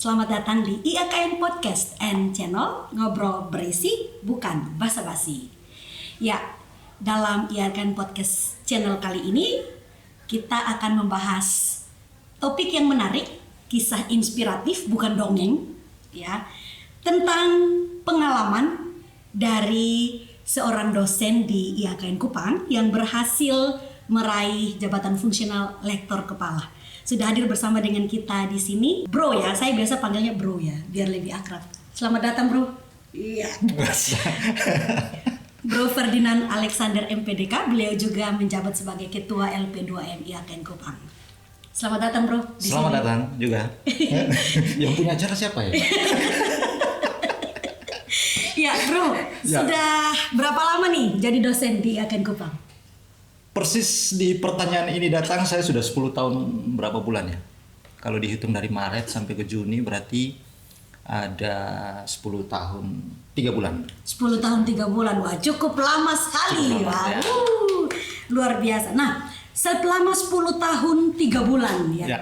Selamat datang di IAKN Podcast and Channel, ngobrol berisi bukan basa-basi. Ya, dalam IAKN Podcast Channel kali ini kita akan membahas topik yang menarik, kisah inspiratif bukan dongeng, ya, tentang pengalaman dari seorang dosen di IAKN Kupang yang berhasil meraih jabatan fungsional lektor kepala. Sudah hadir bersama dengan kita di sini, Bro ya. Saya biasa panggilnya Bro ya, biar lebih akrab. Selamat datang, Bro. Iya. Bro Ferdinand Alexander MPDK, beliau juga menjabat sebagai Ketua LP2M IAKN Kupang. Selamat datang, Bro. Selamat datang juga. Yang punya acara siapa ya? Ya, Bro. Ya. Sudah berapa lama nih jadi dosen di IAKN Kupang? Persis di pertanyaan ini datang saya sudah 10 tahun berapa bulan ya? Kalau dihitung dari Maret sampai ke Juni berarti ada 10 tahun 3 bulan. 10 tahun 3 bulan. Wah, cukup lama sekali. Cukup lama, ya. Luar biasa. Nah, selama 10 tahun 3 bulan ya. Ya.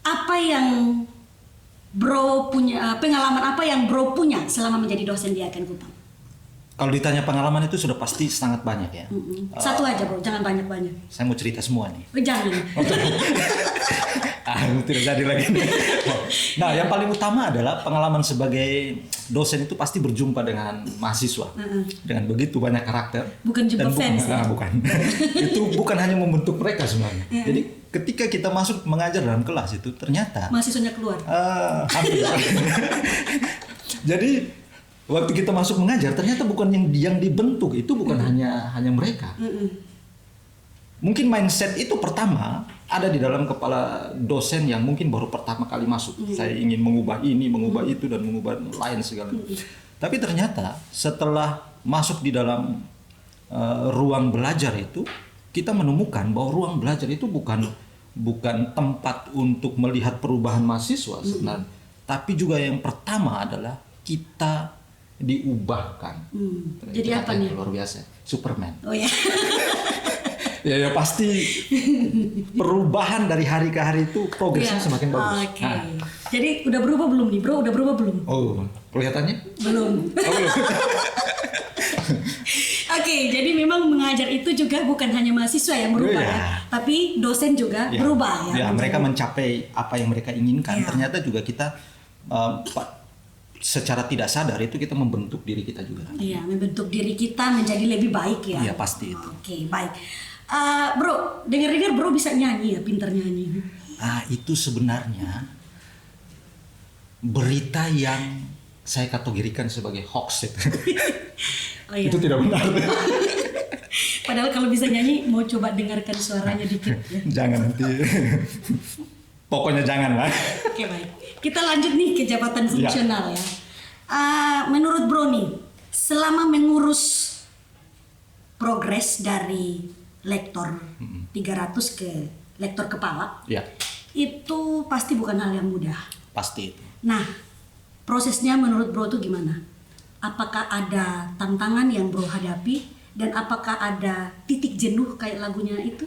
Apa yang Bro punya, pengalaman apa yang Bro punya selama menjadi dosen di IAKN Kupang? Kalau ditanya pengalaman itu sudah pasti sangat banyak ya. Satu aja, Bro, jangan banyak-banyak. Saya mau cerita semua nih. Oh, jangan. Tidak jadi lagi. Nah, yang paling utama adalah pengalaman sebagai dosen itu pasti berjumpa dengan mahasiswa dengan begitu banyak karakter. Bukan jumpa fans ya? Bukan. Itu bukan hanya membentuk mereka sebenarnya. Jadi ketika kita masuk mengajar dalam kelas itu ternyata mahasiswanya keluar. Hampir. Jadi waktu kita masuk mengajar ternyata bukan yang dibentuk itu bukan hanya mereka. Mungkin mindset itu pertama ada di dalam kepala dosen yang mungkin baru pertama kali masuk. Saya ingin mengubah ini, mengubah itu dan mengubah lain segala. Tapi ternyata setelah masuk di dalam ruang belajar itu kita menemukan bahwa ruang belajar itu bukan tempat untuk melihat perubahan mahasiswa sebenarnya, tapi juga yang pertama adalah kita diubahkan. Jadi apa nih? Luar biasa, Superman. Oh ya. Ya pasti perubahan dari hari ke hari itu progresnya semakin bagus. Oke. Jadi udah berubah belum nih, Bro? Udah berubah belum? Oh, kelihatannya? Belum. Oke, jadi memang mengajar itu juga bukan hanya mahasiswa yang berubah ya, tapi dosen juga berubah ya. Ya, mereka mencapai apa yang mereka inginkan. Ternyata juga kita secara tidak sadar itu kita membentuk diri kita juga. Iya, membentuk diri kita menjadi lebih baik ya. Iya, pasti itu. Oke, baik. Bro, dengar-dengar Bro bisa nyanyi ya, pinter nyanyi. Itu sebenarnya berita yang saya kategorikan sebagai hoax itu. Oh, iya. Itu tidak benar. Padahal kalau bisa nyanyi, mau coba dengarkan suaranya dikit ya. Jangan nanti. Pokoknya jangan lah. Oke, baik. Kita lanjut nih ke jabatan fungsional ya. Menurut Bro nih, selama mengurus progres dari lektor 300 ke lektor kepala, itu pasti bukan hal yang mudah. Pasti itu. Nah, prosesnya menurut Bro itu gimana? Apakah ada tantangan yang Bro hadapi dan apakah ada titik jenuh kayak lagunya itu?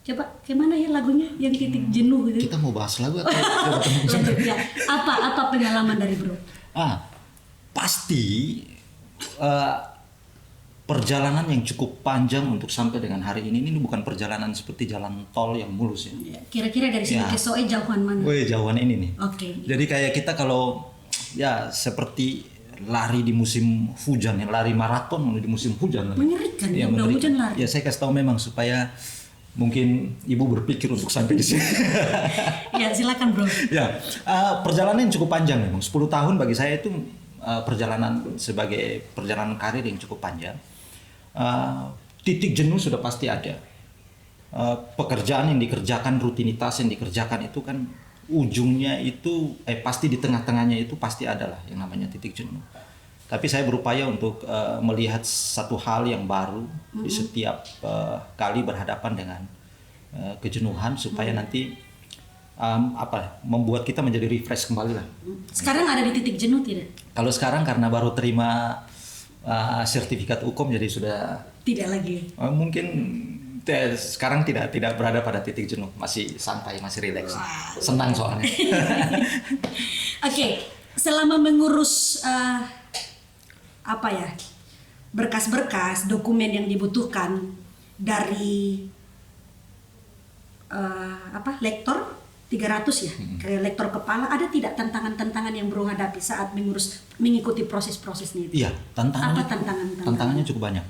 Coba gimana ya lagunya yang titik jenuh gitu? Kita mau bahas lagu atau lanjut ya. Apa pengalaman dari Bro? Pasti perjalanan yang cukup panjang untuk sampai dengan hari ini bukan perjalanan seperti jalan tol yang mulus ya. Kira-kira dari sini ke Soe jauhan mana? Jauhan ini nih. Oke. Jadi kayak kita kalau ya seperti lari di musim hujan ya, lari maraton di musim hujan. Mengerikan ya, udah hujan lari. Ya saya kasih tahu memang supaya mungkin ibu berpikir untuk sampai di sini. Ya silakan Bro. Ya, perjalanan yang cukup panjang memang. 10 tahun bagi saya itu perjalanan sebagai perjalanan karir yang cukup panjang. Titik jenuh sudah pasti ada. Pekerjaan yang dikerjakan, rutinitas yang dikerjakan itu kan ujungnya itu pasti di tengah-tengahnya itu pasti adalah yang namanya titik jenuh. Tapi saya berupaya untuk melihat satu hal yang baru di setiap kali berhadapan dengan kejenuhan supaya nanti membuat kita menjadi refresh kembali lah. Sekarang ada di titik jenuh tidak? Kalau sekarang karena baru terima sertifikat hukum jadi sudah tidak lagi. Mungkin Sekarang tidak berada pada titik jenuh, masih santai, masih rileks. Wah. Senang soalnya. Oke, selama mengurus berkas-berkas, dokumen yang dibutuhkan dari lektor 300 ya, kayak lektor kepala, ada tidak tantangan-tantangan yang Bro hadapi saat mengikuti proses-prosesnya itu? Iya, tantangannya. Apa Tantangannya cukup banyak.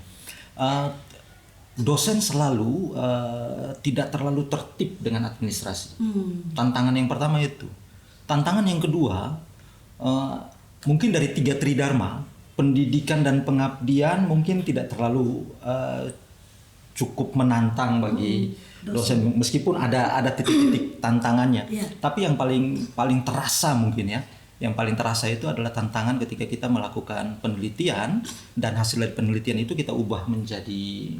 Dosen selalu tidak terlalu tertib dengan administrasi. Tantangan yang pertama itu. Tantangan yang kedua, mungkin dari 3 tridharma, pendidikan dan pengabdian mungkin tidak terlalu cukup menantang bagi dosen, meskipun ada titik-titik tantangannya. Tapi yang paling terasa mungkin ya, yang paling terasa itu adalah tantangan ketika kita melakukan penelitian dan hasil dari penelitian itu kita ubah menjadi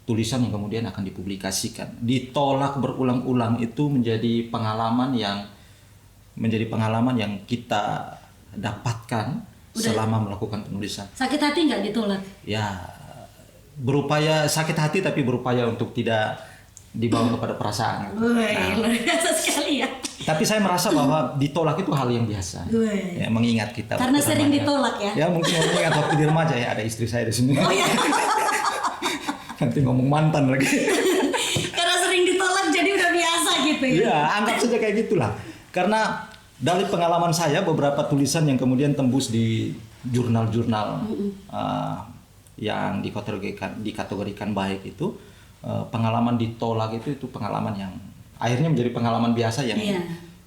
tulisan yang kemudian akan dipublikasikan. Ditolak berulang-ulang itu menjadi pengalaman yang kita dapatkan selama melakukan penulisan. Sakit hati nggak ditolak? Ya, berupaya sakit hati tapi berupaya untuk tidak dibawa kepada perasaan. Luar biasa sekali ya. Tapi saya merasa bahwa ditolak itu hal yang biasa. Ya, mengingat kita. Karena sering ditolak ya. Ya mungkin mengingat waktu di remaja ya, ada istri saya di sini. Oh ya. Nanti ngomong mantan lagi. Karena sering ditolak jadi udah biasa gitu ya. Iya, anggap saja kayak gitulah. Karena dari pengalaman saya beberapa tulisan yang kemudian tembus di jurnal-jurnal yang dikategorikan baik itu, pengalaman ditolak itu pengalaman yang akhirnya menjadi pengalaman biasa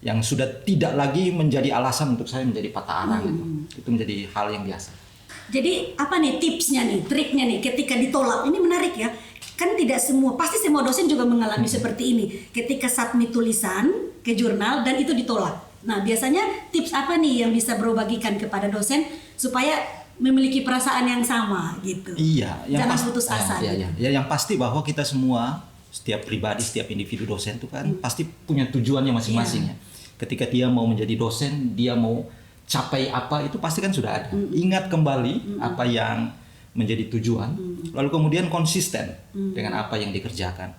yang sudah tidak lagi menjadi alasan untuk saya menjadi patah arang gitu. Itu menjadi hal yang biasa. Jadi apa nih tipsnya nih, triknya nih ketika ditolak? Ini menarik ya. Kan tidak pasti semua dosen juga mengalami seperti ini. Ketika submit tulisan ke jurnal dan itu ditolak. Nah, biasanya tips apa nih yang bisa Bro bagikan kepada dosen supaya memiliki perasaan yang sama gitu? Iya, jangan putus asa. Ya, yang pasti bahwa kita semua, setiap pribadi, setiap individu dosen itu kan pasti punya tujuannya masing-masing ya. Ketika dia mau menjadi dosen, dia mau capai apa itu pasti kan sudah ada. Ingat kembali apa yang menjadi tujuan, lalu kemudian konsisten dengan apa yang dikerjakan.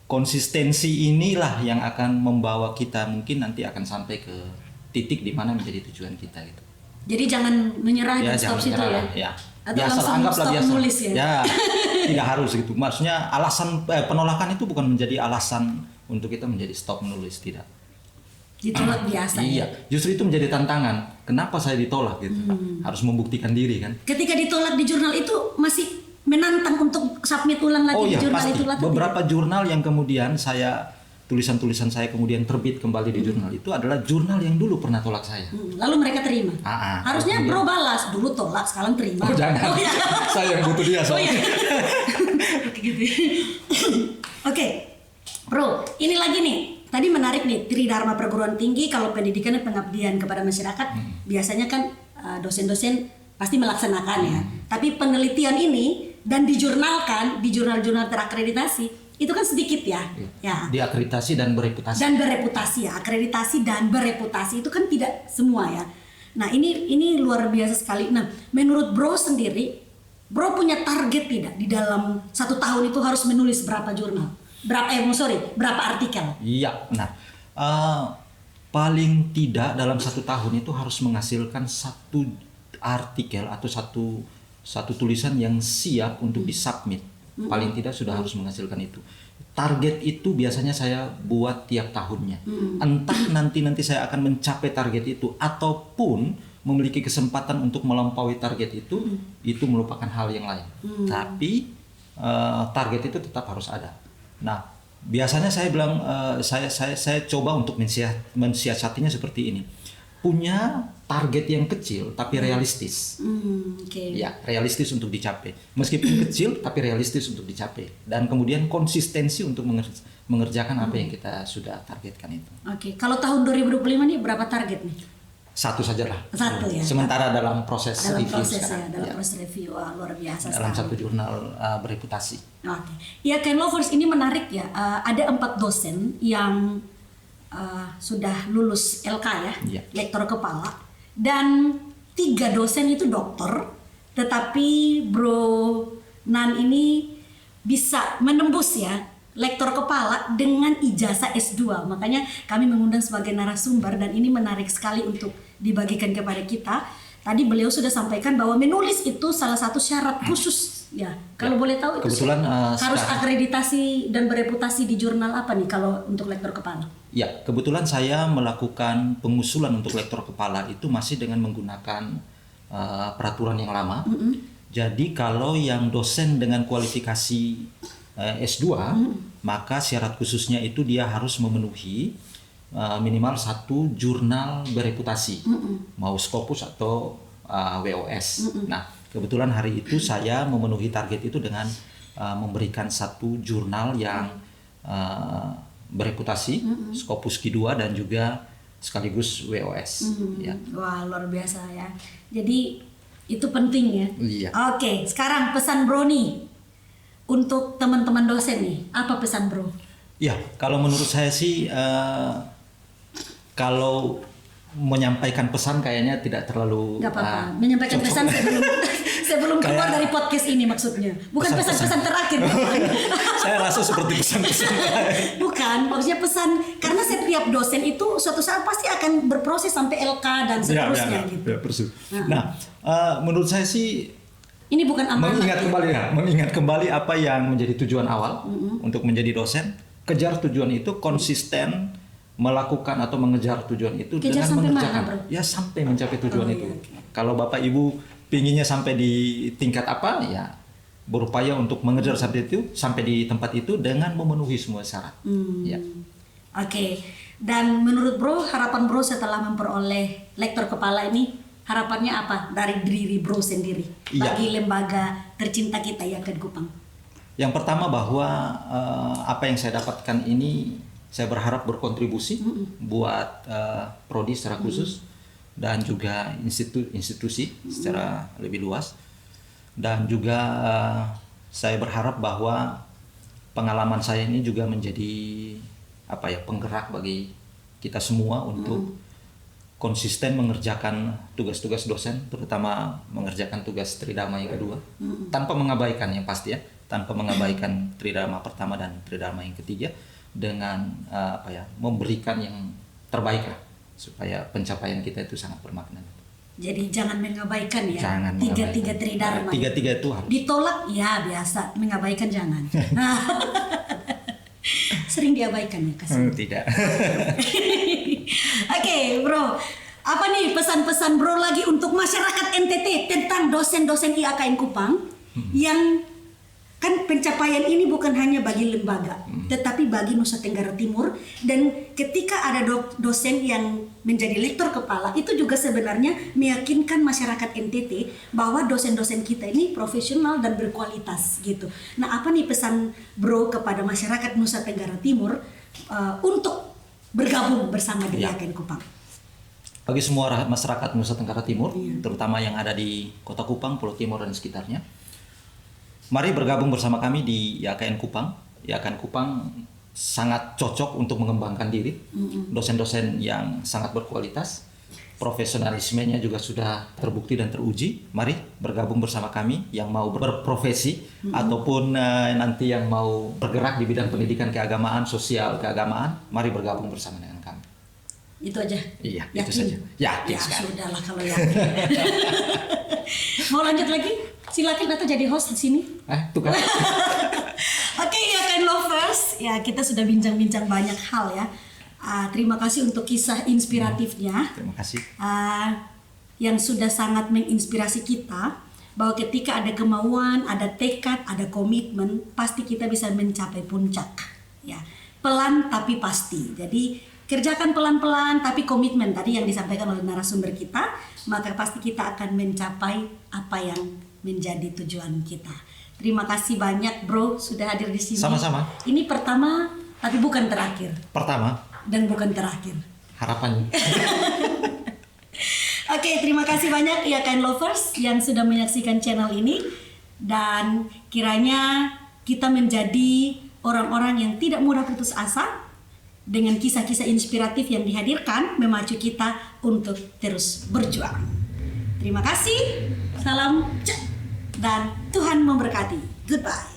Konsistensi inilah yang akan membawa kita mungkin nanti akan sampai ke titik di mana menjadi tujuan kita gitu. Jadi jangan menyerah dan stop situ ya. Atau biasa, langsung anggaplah stop biasa. nulis ya. Ya, tidak harus gitu. Maksudnya alasan penolakan itu bukan menjadi alasan untuk kita menjadi stop menulis, tidak. Ditolak biasa. Iya, justru itu menjadi tantangan. Kenapa saya ditolak gitu? Harus membuktikan diri kan. Ketika ditolak di jurnal itu masih menantang untuk submit ulang lagi di jurnal pasti. itu? Beberapa jurnal yang kemudian tulisan-tulisan saya kemudian terbit kembali di jurnal itu adalah jurnal yang dulu pernah tolak saya. Lalu mereka terima. Harusnya Bro balas, dulu tolak sekarang terima. Oh jangan. Ya. Saya yang butuh dia soalnya. Oke. Bro, ini lagi nih. Tadi menarik nih, tridharma perguruan tinggi kalau pendidikan dan pengabdian kepada masyarakat biasanya kan dosen-dosen pasti melaksanakan ya. Tapi penelitian ini dan dijurnalkan di jurnal-jurnal terakreditasi itu kan sedikit ya. Ya. Diakreditasi dan bereputasi. Dan bereputasi ya, akreditasi dan bereputasi itu kan tidak semua ya. Nah ini luar biasa sekali. Nah menurut Bro sendiri, Bro punya target tidak di dalam 1 tahun itu harus menulis berapa jurnal? Berapa artikel? Iya, benar. Paling tidak dalam 1 tahun itu harus menghasilkan 1 artikel atau satu tulisan yang siap untuk disubmit. Paling tidak sudah harus menghasilkan itu. Target itu biasanya saya buat tiap tahunnya. Entah nanti saya akan mencapai target itu ataupun memiliki kesempatan untuk melampaui target itu merupakan hal yang lain. Tapi target itu tetap harus ada. Nah, biasanya saya bilang saya coba untuk mensiasatinya seperti ini. Punya target yang kecil tapi realistis. Ya, realistis untuk dicapai. Meskipun kecil tapi realistis untuk dicapai. Dan kemudian konsistensi untuk mengerjakan apa yang kita sudah targetkan itu. Oke, kalau tahun 2025 nih berapa target nih? 1 sajalah. 1 ya. Sementara dalam proses review sekarang. Dalam proses review, luar biasa. Dalam 1 jurnal bereputasi. Oke. Ya, Ken Lovers ini menarik ya. Ada 4 dosen yang sudah lulus LK ya, lektor kepala, dan 3 dosen itu dokter. Tetapi Bro Nan ini bisa menembus ya lektor kepala dengan ijazah S2. Makanya kami mengundang sebagai narasumber dan ini menarik sekali untuk dibagikan kepada kita. Tadi beliau sudah sampaikan bahwa menulis itu salah satu syarat khusus ya. Kalau boleh tahu itu kebetulan harus akreditasi dan bereputasi di jurnal apa nih kalau untuk lektor kepala? Ya, kebetulan saya melakukan pengusulan untuk lektor kepala itu masih dengan menggunakan peraturan yang lama. Jadi kalau yang dosen dengan kualifikasi S2, maka syarat khususnya itu dia harus memenuhi minimal 1 jurnal bereputasi, mau Scopus atau WOS. Nah, kebetulan hari itu saya memenuhi target itu dengan memberikan 1 jurnal yang bereputasi, Scopus Q2 dan juga sekaligus WOS. Ya. Wah, luar biasa ya. Jadi itu penting ya. Iya. Oke, sekarang pesan Bro nih untuk teman-teman dosen nih, apa pesan Bro? Ya, kalau menurut saya sih kalau menyampaikan pesan kayaknya tidak terlalu. Nggak apa-apa. Menyampaikan pesan sebelum keluar dari podcast ini maksudnya. Bukan pesan-pesan terakhir. Saya rasa seperti pesan-pesan. Bukan, maksudnya pesan karena setiap dosen itu suatu saat pasti akan berproses sampai LK dan seterusnya gitu. Ya, persis. Nah, menurut saya sih ini bukan amanah. Mengingat kembali apa yang menjadi tujuan awal untuk menjadi dosen, kejar tujuan itu konsisten melakukan atau mengejar tujuan itu kejar dengan mengerjakan ya sampai mencapai tujuan itu. Okay. Kalau Bapak Ibu pinginnya sampai di tingkat apa ya berupaya untuk mengejar sampai di tempat itu dengan memenuhi semua syarat. Ya. Oke. Dan menurut Bro, harapan Bro setelah memperoleh lektor kepala ini, harapannya apa dari diri Bro sendiri bagi lembaga tercinta kita Yaken Kupang? Yang pertama bahwa apa yang saya dapatkan ini saya berharap berkontribusi buat prodi secara khusus dan juga institusi secara lebih luas. Dan juga saya berharap bahwa pengalaman saya ini juga menjadi penggerak bagi kita semua untuk konsisten mengerjakan tugas-tugas dosen, terutama mengerjakan tugas tridharma yang kedua, tanpa mengabaikan yang pasti ya, tanpa mengabaikan tridharma pertama dan tridharma yang ketiga, dengan memberikan yang terbaik lah supaya pencapaian kita itu sangat bermakna. Jadi jangan mengabaikan ya. Jangan tiga tridharma. Tiga itu harus. Ditolak ya biasa, mengabaikan jangan. Sering diabaikan ya kasih. Tidak. Oke, Bro. Apa nih pesan-pesan Bro lagi untuk masyarakat NTT tentang dosen-dosen IAKN Kupang yang kan pencapaian ini bukan hanya bagi lembaga, tetapi bagi Nusa Tenggara Timur. Dan ketika ada dosen yang menjadi lektor kepala, itu juga sebenarnya meyakinkan masyarakat NTT bahwa dosen-dosen kita ini profesional dan berkualitas gitu. Nah, apa nih pesan Bro kepada masyarakat Nusa Tenggara Timur untuk bergabung bersama di Yaken Kupang? Bagi semua masyarakat Nusa Tenggara Timur, terutama yang ada di Kota Kupang, Pulau Timur dan sekitarnya, mari bergabung bersama kami di YAKN Kupang. YAKN Kupang sangat cocok untuk mengembangkan diri. Dosen-dosen yang sangat berkualitas, profesionalismenya juga sudah terbukti dan teruji. Mari bergabung bersama kami yang mau berprofesi ataupun nanti yang mau bergerak di bidang pendidikan keagamaan, sosial keagamaan. Mari bergabung bersama dengan kami. Itu aja? Iya, yakin? itu saja. Yakin sekali. Sudahlah kalau yakin. Mau lanjut lagi? Silakan atau jadi host di sini. Tuh kan. Oke, Yaken Lovers. Ya, kita sudah bincang-bincang banyak hal ya. Terima kasih untuk kisah inspiratifnya. Terima kasih. Yang sudah sangat menginspirasi kita bahwa ketika ada kemauan, ada tekad, ada komitmen, pasti kita bisa mencapai puncak. Ya, pelan tapi pasti. Jadi kerjakan pelan-pelan tapi komitmen tadi yang disampaikan oleh narasumber kita, maka pasti kita akan mencapai apa yang menjadi tujuan kita. Terima kasih banyak Bro sudah hadir di sini. Sama-sama. Ini pertama tapi bukan terakhir. Pertama dan bukan terakhir. Harapannya. Oke, terima kasih banyak Yaken Lovers yang sudah menyaksikan channel ini, dan kiranya kita menjadi orang-orang yang tidak mudah putus asa dengan kisah-kisah inspiratif yang dihadirkan memacu kita untuk terus berjuang. Terima kasih. Salam dan Tuhan memberkati. Goodbye.